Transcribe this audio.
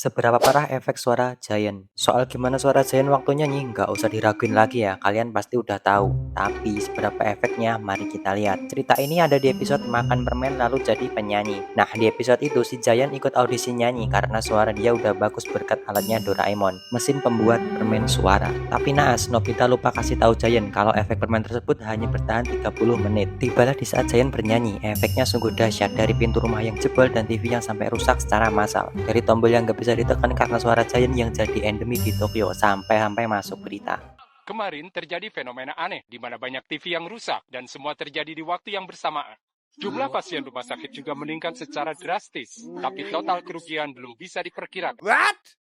Seberapa parah efek suara Giant? Soal gimana suara Giant waktu nyanyi nggak usah diraguin lagi ya, kalian pasti udah tahu. Tapi seberapa efeknya, mari kita lihat. Cerita ini ada di episode Makan Permen Lalu Jadi Penyanyi. Nah, di episode itu si Giant ikut audisi nyanyi karena suara dia udah bagus berkat alatnya Doraemon, mesin pembuat permen suara. Tapi naas, Nobita lupa kasih tahu Giant kalau efek permen tersebut hanya bertahan 30 menit. Tibalah di saat Giant bernyanyi, efeknya sungguh dahsyat dari pintu rumah yang jebol dan TV yang sampai rusak secara massal. Dari tombol yang nggak bisa ditekan karena suara Giant yang jadi endemi di Tokyo sampai masuk berita. Kemarin terjadi fenomena aneh di mana banyak TV yang rusak dan semua terjadi di waktu yang bersamaan. Jumlah pasien rumah sakit juga meningkat secara drastis, tapi total kerugian belum bisa diperkirakan. What?